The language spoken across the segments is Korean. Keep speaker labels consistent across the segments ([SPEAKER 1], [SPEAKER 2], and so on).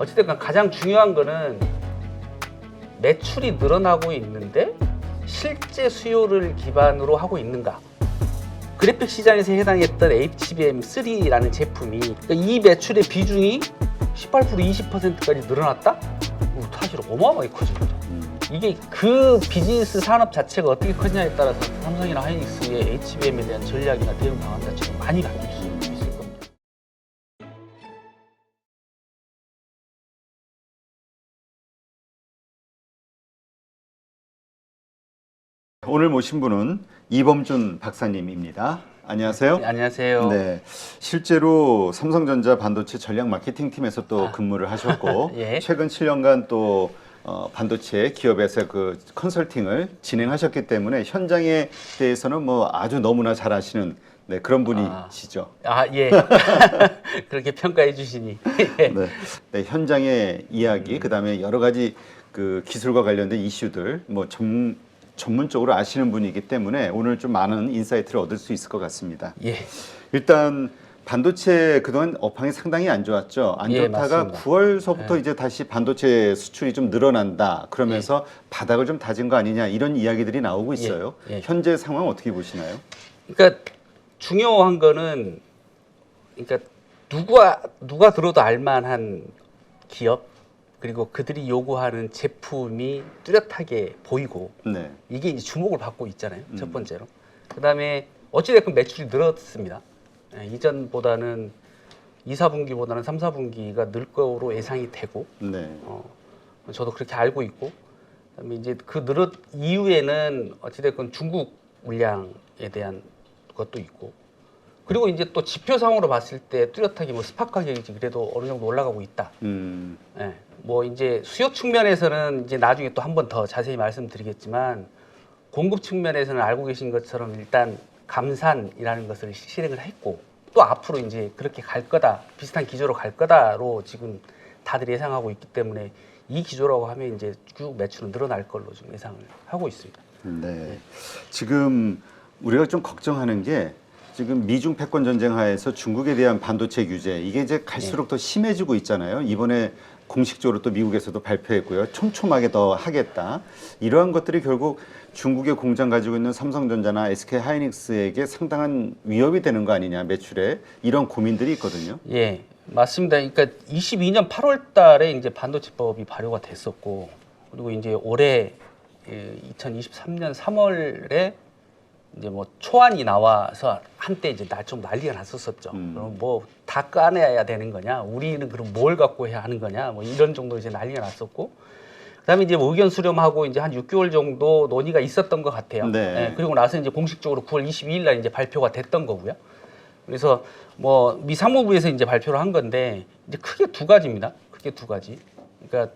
[SPEAKER 1] 어쨌든 가장 중요한 거는 매출이 늘어나고 있는데 실제 수요를 기반으로 하고 있는가. 그래픽 시장에서 해당했던 HBM3라는 제품이 이 매출의 비중이 18% 20%까지 늘어났다? 사실 어마어마하게 커진 거죠. 이게 그 비즈니스 산업 자체가 어떻게 커지냐에 따라서 삼성이나 하이닉스의 HBM에 대한 전략이나 대응 방안 자체가 많이 바뀔 수 있을 겁니다.
[SPEAKER 2] 오늘 모신 분은 이범준 박사님입니다. 안녕하세요.
[SPEAKER 1] 네, 안녕하세요.
[SPEAKER 2] 네, 실제로 삼성전자 반도체 전략 마케팅 팀에서 또 근무를 하셨고
[SPEAKER 1] 예.
[SPEAKER 2] 최근 7년간 또 반도체 기업에서 그 컨설팅을 진행하셨기 때문에 현장에 대해서는 뭐 아주 너무나 잘 아시는 그런 분이시죠.
[SPEAKER 1] 예. 그렇게 평가해 주시니. 예.
[SPEAKER 2] 네, 현장의 이야기, 그다음에 여러 가지 그 기술과 관련된 이슈들 뭐 전문적으로 아시는 분이기 때문에 오늘 좀 많은 인사이트를 얻을 수 있을 것 같습니다.
[SPEAKER 1] 예.
[SPEAKER 2] 일단 반도체 그동안 업황이 상당히 안 좋았죠. 안
[SPEAKER 1] 예,
[SPEAKER 2] 좋다가
[SPEAKER 1] 맞습니다.
[SPEAKER 2] 9월서부터 이제 다시 반도체 수출이 좀 늘어난다. 그러면서 바닥을 좀 다진 거 아니냐 이런 이야기들이 나오고 있어요.
[SPEAKER 1] 예.
[SPEAKER 2] 현재 상황 어떻게 보시나요?
[SPEAKER 1] 그러니까 중요한 거는 그러니까 누가 들어도 알만한 기업 그리고 그들이 요구하는 제품이 뚜렷하게 보이고
[SPEAKER 2] 네.
[SPEAKER 1] 이게 이제 주목을 받고 있잖아요. 첫 번째로. 그다음에 어찌됐건 매출이 늘었습니다. 예, 이전보다는 2, 4분기보다는 3, 4분기가 늘 거로 예상이 되고
[SPEAKER 2] 네.
[SPEAKER 1] 저도 그렇게 알고 있고 그다음에 이제 그 늘었 이후에는 어찌됐건 중국 물량에 대한 것도 있고 그리고 이제 또 지표상으로 봤을 때 뚜렷하게 뭐 스팟 가격이 그래도 어느 정도 올라가고 있다. 예, 뭐 이제 수요 측면에서는 이제 나중에 또 한 번 더 자세히 말씀드리겠지만 공급 측면에서는 알고 계신 것처럼 일단 감산이라는 것을 실행을 했고 또 앞으로 이제 그렇게 갈 거다 비슷한 기조로 갈 거다로 지금 다들 예상하고 있기 때문에 이 기조라고 하면 이제 쭉 매출은 늘어날 걸로 좀 예상을 하고 있습니다.
[SPEAKER 2] 네. 지금 우리가 좀 걱정하는 게 지금 미중 패권 전쟁 하에서 중국에 대한 반도체 규제 이게 이제 갈수록 더 심해지고 있잖아요. 이번에 공식적으로 또 미국에서도 발표했고요. 촘촘하게 더 하겠다. 이러한 것들이 결국 중국의 공장 가지고 있는 삼성전자나 SK 하이닉스에게 상당한 위협이 되는 거 아니냐 매출에 이런 고민들이 있거든요.
[SPEAKER 1] 예, 맞습니다. 그러니까 22년 8월 달에 이제 반도체법이 발효가 됐었고 그리고 이제 올해 2023년 3월에 이제 뭐 초안이 나와서 한때 이제 좀 난리가 났었었죠. 그럼 뭐 다 까내야 되는 거냐? 우리는 그럼 뭘 갖고 해야 하는 거냐? 뭐 이런 정도 이제 난리가 났었고, 그다음에 이제 뭐 의견 수렴하고 이제 한 6개월 정도 논의가 있었던 것 같아요.
[SPEAKER 2] 네.
[SPEAKER 1] 예, 그리고 나서 이제 공식적으로 9월 22일 날 이제 발표가 됐던 거고요. 그래서 뭐 미 상무부에서 이제 발표를 한 건데 이제 크게 두 가지입니다. 크게 두 가지. 그러니까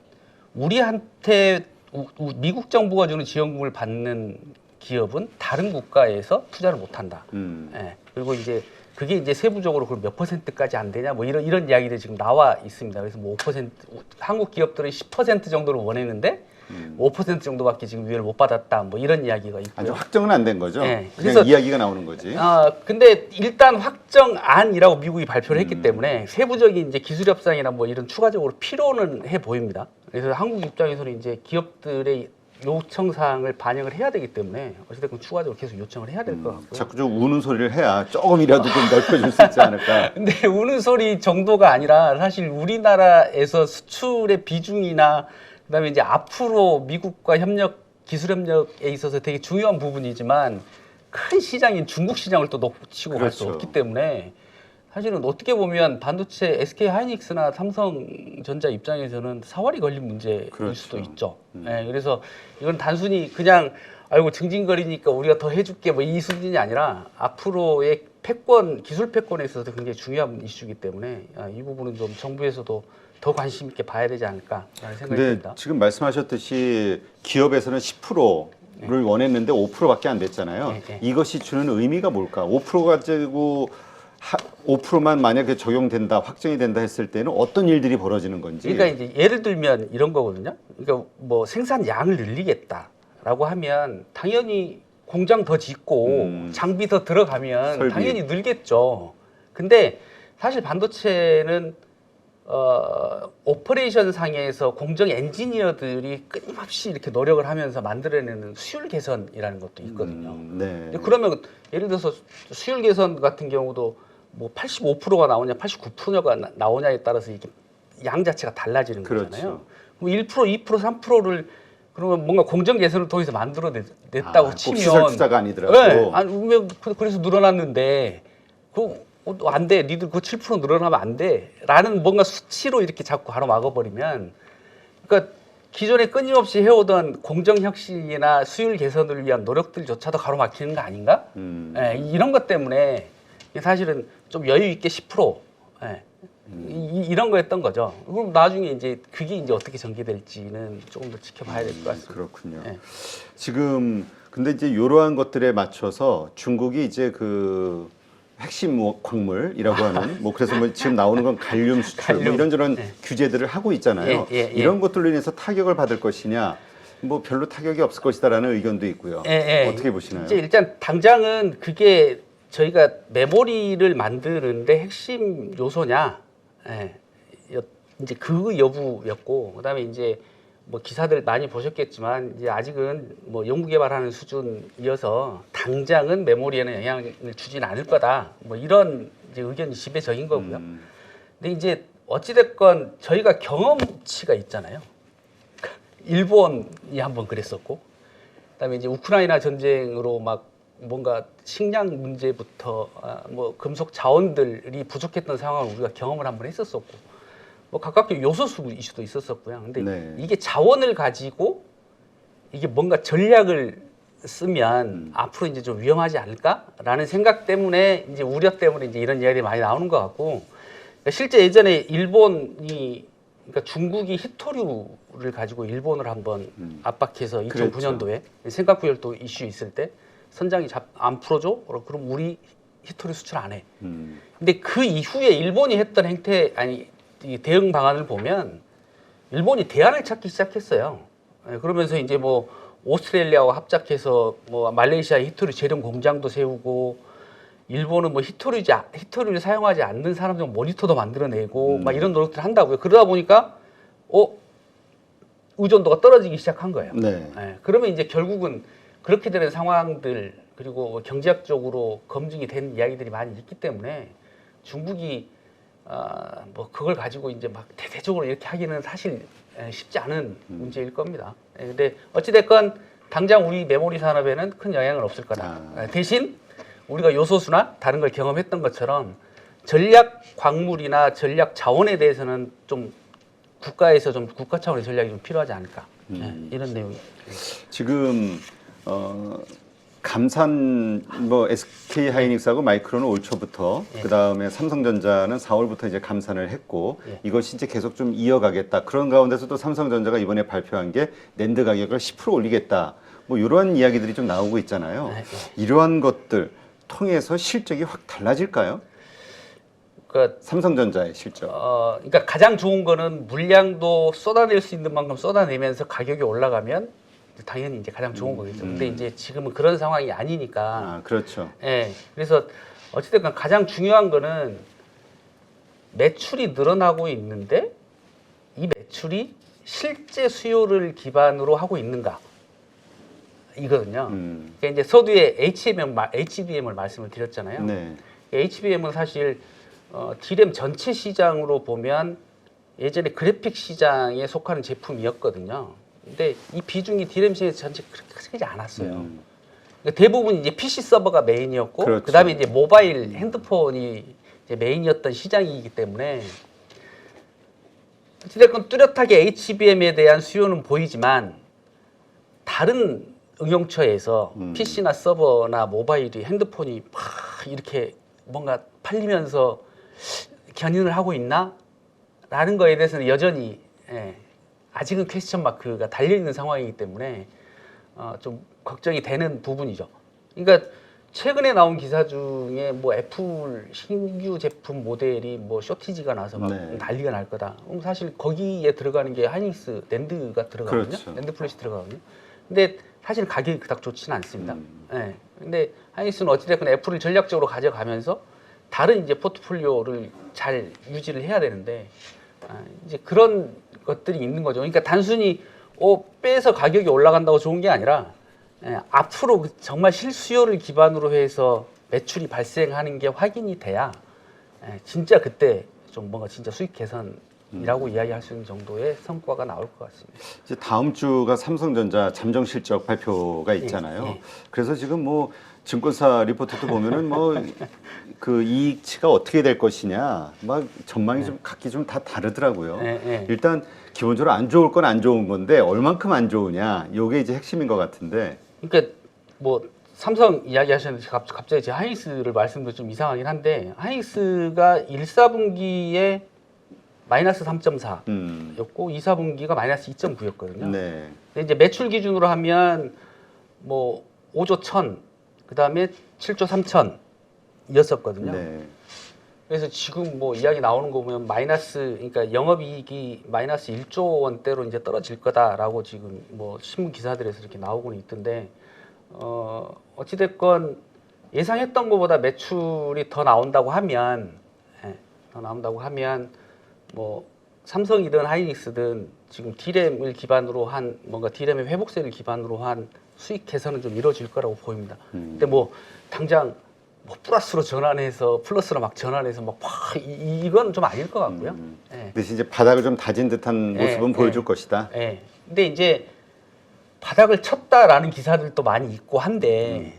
[SPEAKER 1] 우리한테 미국 정부가 주는 지원금을 받는 기업은 다른 국가에서 투자를 못 한다. 예. 그리고 이제 그게 이제 세부적으로 그럼 몇 %까지 안 되냐 뭐 이런 이야기들이 지금 나와 있습니다. 그래서 뭐 5% 한국 기업들은 10% 정도를 원했는데 5% 정도밖에 지금 위를 못 받았다. 뭐 이런 이야기가 있고요.
[SPEAKER 2] 아직 확정은 안 된 거죠.
[SPEAKER 1] 네.
[SPEAKER 2] 그냥
[SPEAKER 1] 그래서
[SPEAKER 2] 이야기가 나오는 거지.
[SPEAKER 1] 근데 일단 확정안이라고 미국이 발표를 했기 때문에 세부적인 이제 기술 협상이나 뭐 이런 추가적으로 필요는 해 보입니다. 그래서 한국 입장에서는 이제 기업들의 요청사항을 반영을 해야 되기 때문에 어쨌든 추가적으로 계속 요청을 해야 될 것 같고요.
[SPEAKER 2] 자꾸 좀 우는 소리를 해야 조금이라도 좀 넓혀줄 수 있지 않을까.
[SPEAKER 1] 근데 우는 소리 정도가 아니라 사실 우리나라에서 수출의 비중이나 그다음에 이제 앞으로 미국과 기술 협력에 있어서 되게 중요한 부분이지만 큰 시장인 중국 시장을 또 놓치고 갈 수
[SPEAKER 2] 그렇죠.
[SPEAKER 1] 없기 때문에 사실은 어떻게 보면 반도체 SK 하이닉스나 삼성전자 입장에서는 사활이 걸린 문제일
[SPEAKER 2] 그렇죠.
[SPEAKER 1] 수도 있죠. 예, 그래서 이건 단순히 그냥 아이고 징징거리니까 우리가 더 해줄게 뭐 이 수준이 아니라 앞으로의 기술 패권에 있어서 굉장히 중요한 이슈이기 때문에 이 부분은 좀 정부에서도 더 관심 있게 봐야 되지 않을까라는 생각이
[SPEAKER 2] 근데
[SPEAKER 1] 듭니다.
[SPEAKER 2] 지금 말씀하셨듯이 기업에서는 10%를 원했는데 5%밖에 안 됐잖아요.
[SPEAKER 1] 네.
[SPEAKER 2] 이것이 주는 의미가 뭘까? 5% 가지고 5%만 만약에 적용된다, 확정이 된다 했을 때는 어떤 일들이 벌어지는 건지.
[SPEAKER 1] 그러니까 이제 예를 들면 이런 거거든요. 그러니까 뭐 생산량을 늘리겠다라고 하면 당연히 공장 더 짓고 장비 더 들어가면
[SPEAKER 2] 설비.
[SPEAKER 1] 당연히 늘겠죠. 근데 사실 반도체는 오퍼레이션 상에서 공정 엔지니어들이 끊임없이 이렇게 노력을 하면서 만들어내는 수율 개선이라는 것도 있거든요.
[SPEAKER 2] 네.
[SPEAKER 1] 근데 그러면 예를 들어서 수율 개선 같은 경우도 뭐 85%가 나오냐, 89%가 나오냐에 따라서 이게 양 자체가 달라지는
[SPEAKER 2] 그렇죠.
[SPEAKER 1] 거잖아요. 그럼 1%, 2%, 3%를 그러면 뭔가 공정 개선을 통해서 만들어냈다고
[SPEAKER 2] 꼭
[SPEAKER 1] 치면
[SPEAKER 2] 시설 투자가 아니더라고.
[SPEAKER 1] 네, 아니, 그래서 늘어났는데 안 돼. 니들 그거 7% 늘어나면 안 돼. 라는 뭔가 수치로 이렇게 자꾸 가로막아버리면 그러니까 기존에 끊임없이 해오던 공정혁신이나 수율 개선을 위한 노력들조차도 가로막히는 거 아닌가? 예, 이런 것 때문에 사실은 좀 여유 있게 10% 예, 이런 거였던 거죠. 그럼 나중에 이제 그게 이제 어떻게 전개될지는 조금 더 지켜봐야 될 것 같습니다.
[SPEAKER 2] 그렇군요.
[SPEAKER 1] 예.
[SPEAKER 2] 지금 근데 이제 이러한 것들에 맞춰서 중국이 이제 그 핵심 광물이라고 하는 뭐 그래서 뭐 지금 나오는 건 갈륨 수출 뭐 이런저런 규제들을 하고 있잖아요. 이런 것들로 인해서 타격을 받을 것이냐 뭐 별로 타격이 없을 것이다라는 의견도 있고요. 어떻게 보시나요?
[SPEAKER 1] 이제 일단 당장은 그게 저희가 메모리를 만드는데 핵심 요소냐, 이제 그 여부였고, 그다음에 이제 뭐 기사들 많이 보셨겠지만 이제 아직은 뭐 연구개발하는 수준이어서 당장은 메모리에는 영향을 주지는 않을 거다. 뭐 이런 이제 의견이 지배적인 거고요. 근데 이제 어찌됐건 저희가 경험치가 있잖아요. 일본이 한번 그랬었고, 그다음에 이제 우크라이나 전쟁으로 막 뭔가 식량 문제부터 뭐 금속 자원들이 부족했던 상황을 우리가 경험을 한번 했었었고. 뭐 가깝게 요소수 이슈도 있었었고요. 근데 이게 자원을 가지고 이게 뭔가 전략을 쓰면 앞으로 이제 좀 위험하지 않을까라는 생각 때문에 이제 우려 때문에 이제 이런 이야기들이 많이 나오는 것 같고 그러니까 실제 예전에 일본이 그러니까 중국이 히토류를 가지고 일본을 한번 압박해서 2009년도에 생각구열도 이슈 있을 때 선장이 안 풀어줘? 그럼 우리 히토류 수출 안 해. 근데 그 이후에 일본이 했던 이 대응 방안을 보면 일본이 대안을 찾기 시작했어요. 그러면서 이제 뭐 오스트레일리아와 합작해서 뭐 말레이시아에 히토류 재련 공장도 세우고 일본은 뭐 히토류를 사용하지 않는 사람들 모니터도 만들어내고 막 이런 노력들을 한다고요. 그러다 보니까 의존도가 떨어지기 시작한 거예요. 그러면 이제 결국은 그렇게 되는 상황들 그리고 경제학적으로 검증이 된 이야기들이 많이 있기 때문에 중국이 뭐 그걸 가지고 이제 막 대대적으로 이렇게 하기는 사실 쉽지 않은 문제일 겁니다. 근데 어찌됐건 당장 우리 메모리 산업에는 큰 영향은 없을 거다. 대신 우리가 요소수나 다른 걸 경험했던 것처럼 전략 광물이나 전략 자원에 대해서는 좀 국가에서 좀 국가 차원의 전략이 좀 필요하지 않을까. 이런 내용이.
[SPEAKER 2] 지금 감산 뭐 SK 하이닉스하고 마이크론은 올 초부터 그 다음에 삼성전자는 4월부터 이제 감산을 했고 이것이 이제 계속 좀 이어가겠다. 그런 가운데서 또 삼성전자가 이번에 발표한 게 낸드 가격을 10% 올리겠다. 뭐 이러한 이야기들이 좀 나오고 있잖아요. 이러한 것들 통해서 실적이 확 달라질까요?
[SPEAKER 1] 그러니까
[SPEAKER 2] 삼성전자의 실적.
[SPEAKER 1] 그러니까 가장 좋은 거는 물량도 쏟아낼 수 있는 만큼 쏟아내면서 가격이 올라가면 당연히 이제 가장 좋은 거겠죠. 근데 이제 지금은 그런 상황이 아니니까.
[SPEAKER 2] 그렇죠.
[SPEAKER 1] 그래서 어찌됐건 가장 중요한 거는 매출이 늘어나고 있는데 이 매출이 실제 수요를 기반으로 하고 있는가 이거든요. 그러니까 이제 서두에 HBM을 말씀을 드렸잖아요. HBM은 사실 D램 전체 시장으로 보면 예전에 그래픽 시장에 속하는 제품이었거든요. 근데 이 비중이 D램 시장 전체 그렇게 크지 않았어요. 그러니까 대부분 이제 PC 서버가 메인이었고, 그다음에 이제 모바일 핸드폰이 이제 메인이었던 시장이기 때문에 어쨌든 뚜렷하게 HBM에 대한 수요는 보이지만 다른 응용처에서 PC나 서버나 모바일이 핸드폰이 막 이렇게 뭔가 팔리면서 견인을 하고 있나? 라는 거에 대해서는 여전히 아직은 퀘스천 마크가 달려있는 상황이기 때문에 좀 걱정이 되는 부분이죠. 그러니까 최근에 나온 기사 중에 뭐 애플 신규 제품 모델이 뭐 쇼티지가 나서 막 난리가 날 거다. 사실 거기에 들어가는 게 하이닉스 낸드가 들어가거든요. 낸드 플래시 들어가거든요. 근데 사실 가격이 그닥 좋지는 않습니다. 근데 하이닉스는 어찌됐건 애플을 전략적으로 가져가면서 다른 이제 포트폴리오를 잘 유지를 해야 되는데 이제 그런 것들이 있는 거죠. 그러니까 단순히 빼서 가격이 올라간다고 좋은 게 아니라 앞으로 정말 실수요를 기반으로 해서 매출이 발생하는 게 확인이 돼야 진짜 그때 좀 뭔가 진짜 수익 개선이라고 이야기할 수 있는 정도의 성과가 나올 것 같습니다.
[SPEAKER 2] 이제 다음 주가 삼성전자 잠정 실적 발표가 있잖아요.
[SPEAKER 1] 예.
[SPEAKER 2] 그래서 지금 뭐 증권사 리포트도 보면은 뭐 그 이익치가 어떻게 될 것이냐 막 전망이 좀 각기 좀 다 다르더라고요. 일단 기본적으로 안 좋을 건 안 좋은 건데 얼만큼 안 좋으냐 요게 이제 핵심인 것 같은데.
[SPEAKER 1] 그러니까 뭐 삼성 이야기하셨는데 갑자기 제 하이닉스를 말씀도 좀 이상하긴 한데 하이닉스가 1사분기에 마이너스 3.4였고 2사분기가 마이너스 2.9였거든요.
[SPEAKER 2] 네.
[SPEAKER 1] 근데 이제 매출 기준으로 하면 뭐 5조 1천, 그다음에 7조 3천이었었거든요.
[SPEAKER 2] 네.
[SPEAKER 1] 그래서 지금 뭐 이야기 나오는 거 보면 마이너스, 그러니까 영업이익이 마이너스 1조 원대로 이제 떨어질 거다라고 지금 뭐 신문 기사들에서 이렇게 나오고는 있던데, 어찌됐건 예상했던 것보다 매출이 더 나온다고 하면, 뭐 삼성이든 하이닉스든 지금 D램을 기반으로 한 뭔가 D램의 회복세를 기반으로 한 수익 개선은 좀 이루어질 거라고 보입니다. 근데 뭐 당장 뭐 플러스로 전환해서 플러스로 막 전환해서 막 이건 좀 아닐 것 같고요.
[SPEAKER 2] 대신 이제 바닥을 좀 다진 듯한 모습은 보여줄 것이다.
[SPEAKER 1] 근데 이제 바닥을 쳤다라는 기사들도 많이 있고 한데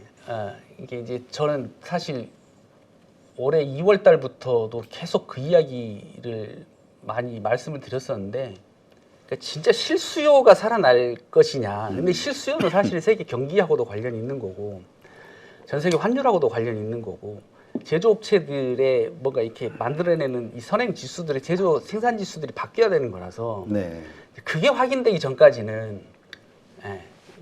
[SPEAKER 1] 이게 이제 저는 사실 올해 2월 달부터도 계속 그 이야기를 많이 말씀을 드렸었는데, 그러니까 진짜 실수요가 살아날 것이냐. 근데 실수요는 사실 세계 경기하고도 관련이 있는 거고, 전 세계 환율하고도 관련이 있는 거고, 제조업체들의 뭔가 이렇게 만들어내는 이 선행 지수들의 제조 생산 지수들이 바뀌어야 되는 거라서, 그게 확인되기 전까지는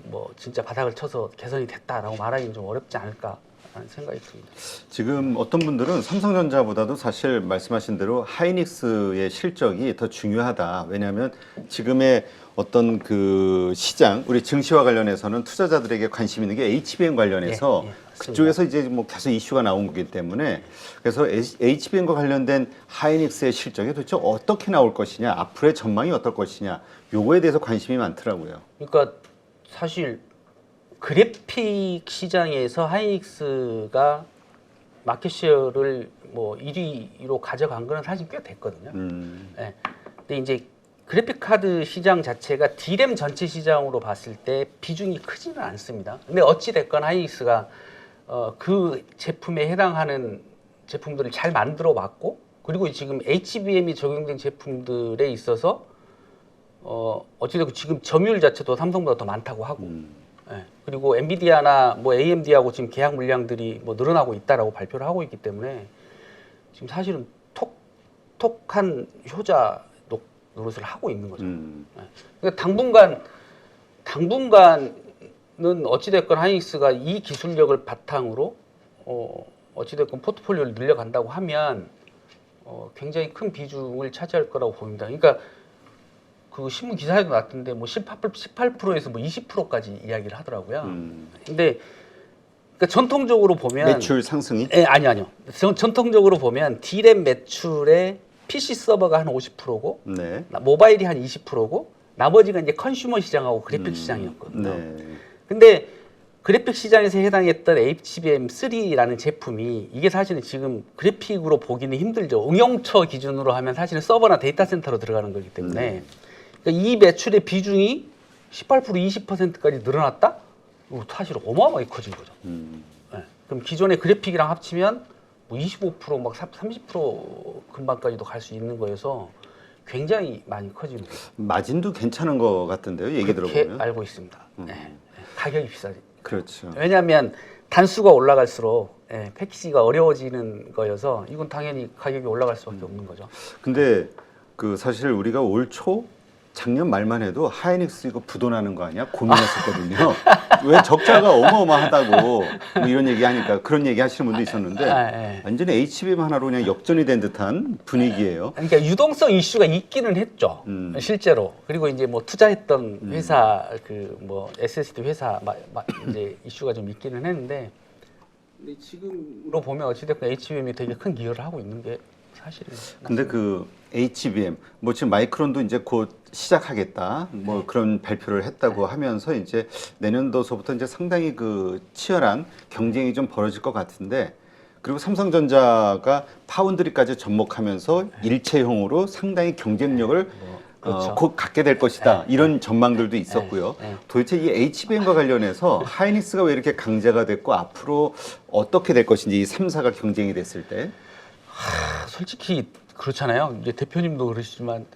[SPEAKER 1] 뭐 진짜 바닥을 쳐서 개선이 됐다라고 말하기는 좀 어렵지 않을까 라는 생각이 듭니다.
[SPEAKER 2] 지금 어떤 분들은 삼성전자보다도 사실 말씀하신 대로 하이닉스의 실적이 더 중요하다. 왜냐하면 지금의 어떤 그 시장, 우리 증시와 관련해서는 투자자들에게 관심 있는 게 HBM 관련해서 그쪽에서 이제 뭐 계속 이슈가 나온 거기 때문에, 그래서 HBM과 관련된 하이닉스의 실적이 도대체 어떻게 나올 것이냐, 앞으로의 전망이 어떨 것이냐, 요거에 대해서 관심이 많더라고요.
[SPEAKER 1] 그러니까 사실 그래픽 시장에서 하이닉스가 마켓쉐어를 뭐 1위로 가져간 거는 사실 꽤 됐거든요. 근데 이제 그래픽 카드 시장 자체가 D램 전체 시장으로 봤을 때 비중이 크지는 않습니다. 근데 어찌 됐건 하이닉스가 그 제품에 해당하는 제품들을 잘 만들어 왔고, 그리고 지금 HBM이 적용된 제품들에 있어서 어찌됐건 지금 점유율 자체도 삼성보다 더 많다고 하고, 그리고 엔비디아나 뭐 AMD하고 지금 계약 물량들이 뭐 늘어나고 있다라고 발표를 하고 있기 때문에 지금 사실은 톡톡한 효자 노릇을 하고 있는 거죠. 그러니까 당분간은 어찌됐건 하이닉스가 이 기술력을 바탕으로 어찌됐건 포트폴리오를 늘려간다고 하면 굉장히 큰 비중을 차지할 거라고 보입니다. 그러니까 그 신문 기사에도 났던데 뭐 18%에서 뭐 20%까지 이야기를 하더라고요. 근데 그러니까 전통적으로 보면
[SPEAKER 2] 매출 상승이?
[SPEAKER 1] 아니요. 전통적으로 보면 D램 매출의 PC 서버가 한 50%고 모바일이 한 20%고 나머지가 이제 컨슈머 시장하고 그래픽 시장이었거든요. 근데 그래픽 시장에서 해당했던 HBM3라는 제품이 이게 사실은 지금 그래픽으로 보기는 힘들죠. 응용처 기준으로 하면 사실은 서버나 데이터 센터로 들어가는 거기 때문에 그러니까 이 매출의 비중이 18% 20%까지 늘어났다? 사실 어마어마하게 커진 거죠. 그럼 기존의 그래픽이랑 합치면 뭐 25% 막 30% 금방까지도 갈 수 있는 거여서 굉장히 많이 커지는 거죠.
[SPEAKER 2] 마진도 괜찮은 것 같은데요, 얘기 들어보면.
[SPEAKER 1] 그렇게 알고 있습니다. 가격이 비싸지.
[SPEAKER 2] 그렇죠.
[SPEAKER 1] 왜냐하면 단수가 올라갈수록 패키지가 어려워지는 거여서 이건 당연히 가격이 올라갈 수밖에 없는 거죠.
[SPEAKER 2] 근데 그 사실 우리가 올 초 작년 말만 해도 하이닉스 이거 부도나는 거 아니야? 고민했었거든요. 왜 적자가 어마어마하다고 뭐 이런 얘기하니까 그런 얘기 하시는 분도 있었는데 완전히 HBM 하나로 그냥 역전이 된 듯한 분위기예요.
[SPEAKER 1] 그러니까 유동성 이슈가 있기는 했죠. 실제로. 그리고 이제 뭐 투자했던 회사 그 뭐 SSD 회사 이제 이슈가 좀 있기는 했는데, 근데 지금으로 보면 어찌됐건 HBM이 되게 큰 기여를 하고 있는 게 사실은.
[SPEAKER 2] 근데 그 HBM 뭐 지금 마이크론도 이제 곧 시작하겠다 뭐
[SPEAKER 1] 네.
[SPEAKER 2] 그런 발표를 했다고 하면서 이제 내년도서부터 이제 상당히 그 치열한 경쟁이 좀 벌어질 것 같은데, 그리고 삼성전자가 파운드리까지 접목하면서 일체형으로 상당히 경쟁력을
[SPEAKER 1] 그렇죠.
[SPEAKER 2] 곧 갖게 될 것이다, 이런 전망들도 있었고요.
[SPEAKER 1] 네.
[SPEAKER 2] 도대체 이 HBM과 관련해서 하이닉스가 왜 이렇게 강자가 됐고 앞으로 어떻게 될 것인지, 이 3사가 경쟁이 됐을 때.
[SPEAKER 1] 솔직히 그렇잖아요. 이제 대표님도 그러시지만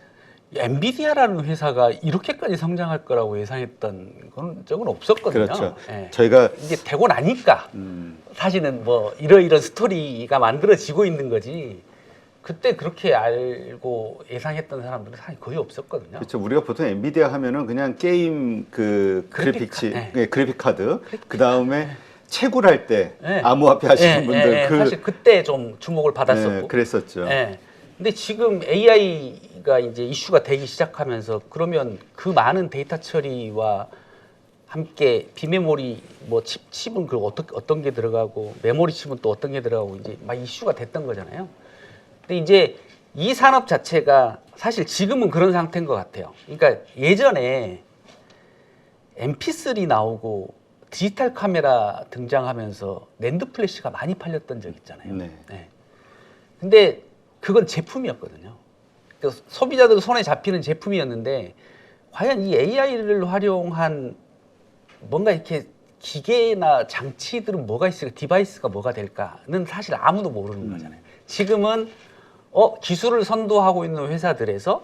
[SPEAKER 1] 엔비디아라는 회사가 이렇게까지 성장할 거라고 예상했던 건 적은 없었거든요.
[SPEAKER 2] 그렇죠.
[SPEAKER 1] 예.
[SPEAKER 2] 저희가
[SPEAKER 1] 이제 되고 나니까 사실은 뭐 이런 스토리가 만들어지고 있는 거지. 그때 그렇게 알고 예상했던 사람들은 사실 거의 없었거든요.
[SPEAKER 2] 그렇죠. 우리가 보통 엔비디아 하면은 그냥 게임 그 그래픽치,
[SPEAKER 1] 네.
[SPEAKER 2] 그래픽 카드, 그 다음에 채굴할 때
[SPEAKER 1] 네.
[SPEAKER 2] 암호화폐 하시는 분들
[SPEAKER 1] 사실 그때 좀 주목을 받았었고.
[SPEAKER 2] 네, 그랬었죠.
[SPEAKER 1] 예. 근데 지금 AI가 이제 이슈가 되기 시작하면서, 그러면 그 많은 데이터 처리와 함께 비메모리 뭐 칩은 그 어떤 게 들어가고 메모리 칩은 또 어떤 게 들어가고 이제 막 이슈가 됐던 거잖아요. 근데 이제 이 산업 자체가 사실 지금은 그런 상태인 것 같아요. 그러니까 예전에 MP3 나오고 디지털 카메라 등장하면서 낸드 플래시가 많이 팔렸던 적 있잖아요.
[SPEAKER 2] 네.
[SPEAKER 1] 네. 근데 그건 제품이었거든요. 그러니까 소비자들 손에 잡히는 제품이었는데, 과연 이 AI를 활용한 뭔가 이렇게 기계나 장치들은 뭐가 있을까, 디바이스가 뭐가 될까는 사실 아무도 모르는 거잖아요. 지금은 기술을 선도하고 있는 회사들에서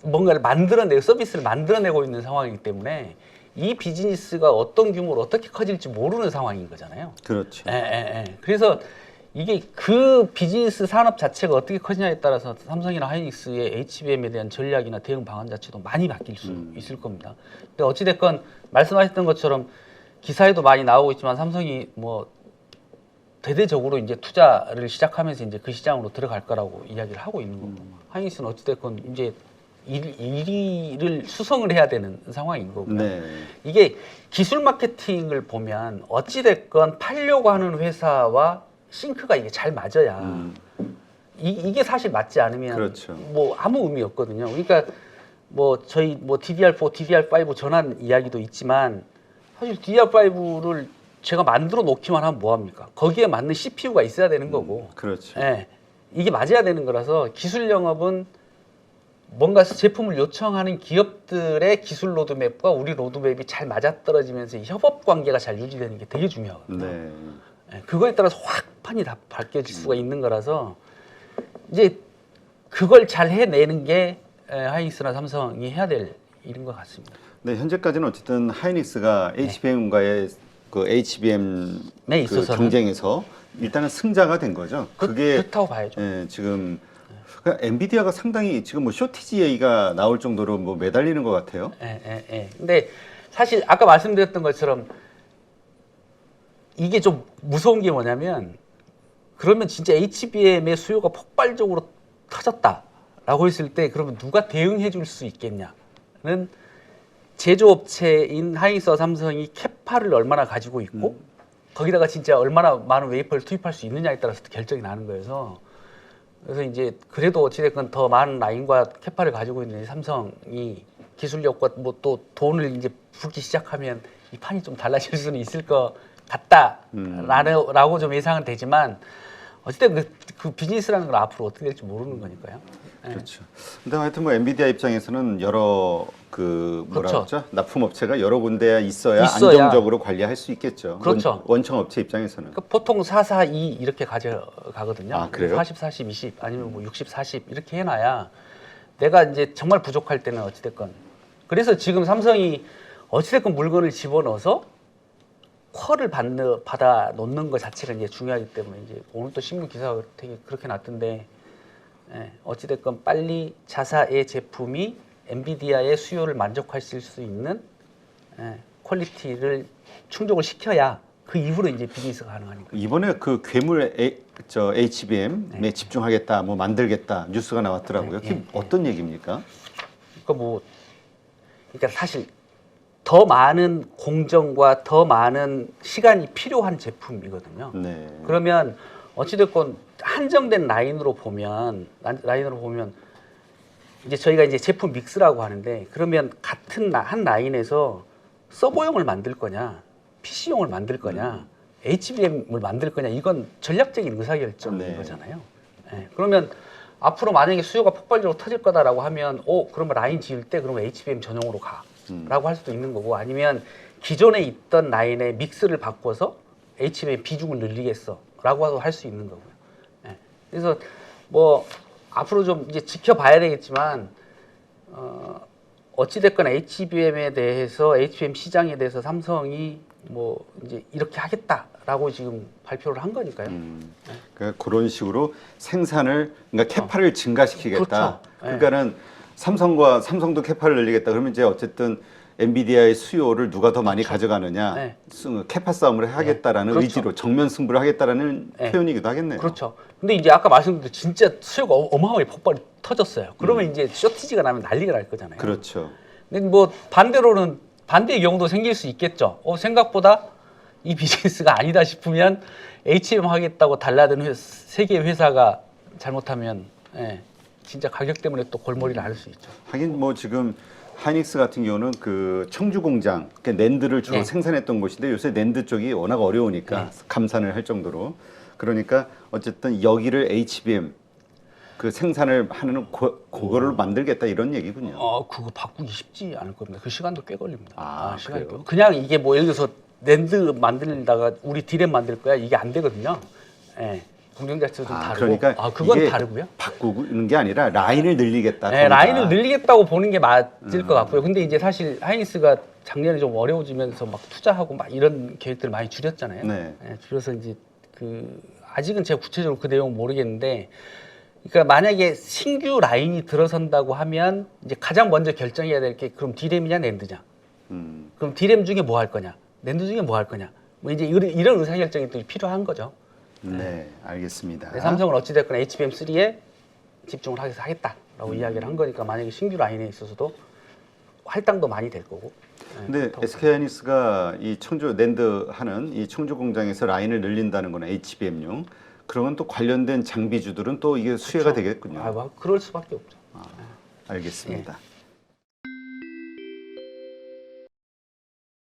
[SPEAKER 1] 뭔가를 만들어내고 서비스를 만들어내고 있는 상황이기 때문에 이 비즈니스가 어떤 규모로 어떻게 커질지 모르는 상황인 거잖아요.
[SPEAKER 2] 그렇죠.
[SPEAKER 1] 그래서 이게 그 비즈니스 산업 자체가 어떻게 커지냐에 따라서 삼성이나 하이닉스의 HBM에 대한 전략이나 대응 방안 자체도 많이 바뀔 수 있을 겁니다. 근데 어찌됐건 말씀하셨던 것처럼 기사에도 많이 나오고 있지만, 삼성이 뭐 대대적으로 이제 투자를 시작하면서 이제 그 시장으로 들어갈 거라고 이야기를 하고 있는 거고, 하이닉스는 어찌됐건 이제 1위를 수성을 해야 되는 상황인 거고요.
[SPEAKER 2] 네.
[SPEAKER 1] 이게 기술 마케팅을 보면 어찌됐건 팔려고 하는 회사와 싱크가 이게 잘 맞아야 이게 사실 맞지 않으면
[SPEAKER 2] 그렇죠.
[SPEAKER 1] 뭐 아무 의미 없거든요. 그러니까 뭐 저희 뭐 DDR4, DDR5 전환 이야기도 있지만, 사실 DDR5를 제가 만들어 놓기만 하면 뭐 합니까? 거기에 맞는 CPU가 있어야 되는 거고.
[SPEAKER 2] 그렇죠.
[SPEAKER 1] 예. 이게 맞아야 되는 거라서 기술 영업은 뭔가 제품을 요청하는 기업들의 기술 로드맵과 우리 로드맵이 잘 맞아떨어지면서 이 협업 관계가 잘 유지되는 게 되게 중요하거든요.
[SPEAKER 2] 네.
[SPEAKER 1] 예, 그거에 따라서 확 판이 다 바뀌어질 수가 있는 거라서, 이제 그걸 잘 해내는 게 하이닉스나 삼성이 해야 될 일인 것 같습니다.
[SPEAKER 2] 네, 현재까지는 어쨌든 하이닉스가 HBM과의 그 HBM
[SPEAKER 1] 네,
[SPEAKER 2] 그
[SPEAKER 1] 있어서는.
[SPEAKER 2] 경쟁에서 일단은 승자가 된 거죠. 그게
[SPEAKER 1] 그렇다고 봐야죠.
[SPEAKER 2] 지금 엔비디아가 상당히 지금 뭐 쇼티지 얘기가 나올 정도로 뭐 매달리는 것 같아요.
[SPEAKER 1] 근데 사실 아까 말씀드렸던 것처럼 이게 좀 무서운 게 뭐냐면, 그러면 진짜 HBM의 수요가 폭발적으로 터졌다라고 했을 때, 그러면 누가 대응해 줄 수 있겠냐는, 제조업체인 하이닉스와 삼성이 캐파를 얼마나 가지고 있고 거기다가 진짜 얼마나 많은 웨이퍼를 투입할 수 있느냐에 따라서 결정이 나는 거여서, 그래서 이제 그래도 어찌됐건 더 많은 라인과 캐파를 가지고 있는 삼성이 기술력과 뭐 또 돈을 이제 붓기 시작하면 이 판이 좀 달라질 수는 있을 것 같다라고 좀 예상은 되지만, 어쨌든 그 비즈니스라는 건 앞으로 어떻게 될지 모르는 거니까요.
[SPEAKER 2] 그렇죠. 근데 하여튼 뭐 엔비디아 입장에서는 여러 그 뭐라
[SPEAKER 1] 그렇죠.
[SPEAKER 2] 그러죠? 납품업체가 여러 군데 있어야
[SPEAKER 1] 있어야.
[SPEAKER 2] 안정적으로 관리할 수 있겠죠.
[SPEAKER 1] 그렇죠.
[SPEAKER 2] 원청업체 입장에서는.
[SPEAKER 1] 그러니까 보통 4, 4, 2 이렇게 가져가거든요.
[SPEAKER 2] 아, 그래요?
[SPEAKER 1] 40, 40, 20 아니면 뭐 60, 40 이렇게 해놔야 내가 이제 정말 부족할 때는 어찌됐건. 그래서 지금 삼성이 어찌됐건 물건을 집어넣어서 퀄을 받아 놓는 것 자체가 이제 중요하기 때문에, 이제 오늘 또 신문 기사가 되게 그렇게 났던데, 어찌됐건 빨리 자사의 제품이 엔비디아의 수요를 만족하실 수 있는 퀄리티를 충족을 시켜야 그 이후로 이제 비즈니스가 가능하니까.
[SPEAKER 2] 이번에 그 괴물 HBM에 집중하겠다, 뭐 만들겠다 뉴스가 나왔더라고요. 그게 어떤 얘기입니까?
[SPEAKER 1] 그러니까 사실 더 많은 공정과 더 많은 시간이 필요한 제품이거든요.
[SPEAKER 2] 네.
[SPEAKER 1] 그러면 어찌됐건 한정된 라인으로 보면 이제 저희가 이제 제품 믹스라고 하는데 그러면 같은 한 라인에서 서버용을 만들 거냐, PC용을 만들 거냐, HBM을 만들 거냐 이건 전략적인 의사결정인
[SPEAKER 2] 네.
[SPEAKER 1] 거잖아요. 예, 그러면 앞으로 만약에 수요가 폭발적으로 터질 거다라고 하면 그러면 라인 지을 때 그러면 HBM 전용으로 가라고 할 수도 있는 거고 아니면 기존에 있던 라인의 믹스를 바꿔서 HBM 비중을 늘리겠어라고 할 수 있는 거고요. 예, 그래서 뭐 앞으로 좀 이제 지켜봐야 되겠지만 어찌됐건 HBM 시장에 대해서 삼성이 뭐 이제 이렇게 하겠다라고 지금 발표를 한 거니까요.
[SPEAKER 2] 그러니까 그런 식으로 생산을 그러니까 캐파를 증가시키겠다.
[SPEAKER 1] 그렇죠. 네.
[SPEAKER 2] 그러니까는 삼성도 캐파를 늘리겠다. 그러면 이제 어쨌든 엔비디아의 수요를 누가 더 많이 가져가느냐
[SPEAKER 1] 네.
[SPEAKER 2] 캐파 싸움을 하겠다라는
[SPEAKER 1] 그렇죠.
[SPEAKER 2] 의지로 정면 승부를 하겠다라는
[SPEAKER 1] 네.
[SPEAKER 2] 표현이기도 하겠네요.
[SPEAKER 1] 그렇죠. 근데 이제 아까 말씀드린 진짜 수요가 어마어마하게 폭발이 터졌어요. 그러면 이제 쇼티지가 나면 난리가 날 거잖아요.
[SPEAKER 2] 그렇죠.
[SPEAKER 1] 근데 뭐 반대로는 반대의 경우도 생길 수 있겠죠. 생각보다 이 비즈니스가 아니다 싶으면 HBM 하겠다고 달라든 세 개의 회사가 잘못하면 진짜 가격 때문에 또 골머리를 앓을 수 있죠.
[SPEAKER 2] 하긴 뭐 지금 하이닉스 같은 경우는 그 청주 공장, 그러니까 낸드를 주로
[SPEAKER 1] 네.
[SPEAKER 2] 생산했던 곳인데 요새 낸드 쪽이 워낙 어려우니까 감산을 할 정도로 그러니까 어쨌든 여기를 HBM 그 생산을 하는 그거를 만들겠다 이런 얘기군요.
[SPEAKER 1] 그거 바꾸기 쉽지 않을 겁니다. 그 시간도 꽤 걸립니다. 시간이
[SPEAKER 2] 그래요?
[SPEAKER 1] 그냥 이게 뭐 예를 들어서 낸드 만들다가 우리 디램 만들 거야 이게 안 되거든요. 공정 자체도 좀 다르고.
[SPEAKER 2] 그러니까
[SPEAKER 1] 그건
[SPEAKER 2] 이게
[SPEAKER 1] 다르고요.
[SPEAKER 2] 바꾸는 게 아니라 라인을 늘리겠다.
[SPEAKER 1] 라인을 늘리겠다고 보는 게 맞을 것 같고요. 근데 이제 사실 하이닉스가 작년에 좀 어려워지면서 막 투자하고 막 이런 계획들을 많이 줄였잖아요.
[SPEAKER 2] 네.
[SPEAKER 1] 줄여서 이제 아직은 제가 구체적으로 그 내용 모르겠는데, 그러니까 만약에 신규 라인이 들어선다고 하면 이제 가장 먼저 결정해야 될 게 그럼 디램이냐 낸드냐. 그럼 디램 중에 뭐 할 거냐, 낸드 중에 뭐 할 거냐. 뭐 이제 이런 의사결정이 또 필요한 거죠.
[SPEAKER 2] 네, 알겠습니다.
[SPEAKER 1] 삼성은 어찌됐건 HBM3에 집중을 하겠다라고 이야기를 한 거니까 만약에 신규 라인에 있어서도 할당도 많이 될 거고.
[SPEAKER 2] 근데 SK하이닉스가 이 청주 낸드 하는 이 청주 공장에서 라인을 늘린다는 건 HBM용. 그러면 또 관련된 장비주들은 또 이게 수혜가 되겠군요.
[SPEAKER 1] 그럴 수밖에 없죠.
[SPEAKER 2] 알겠습니다.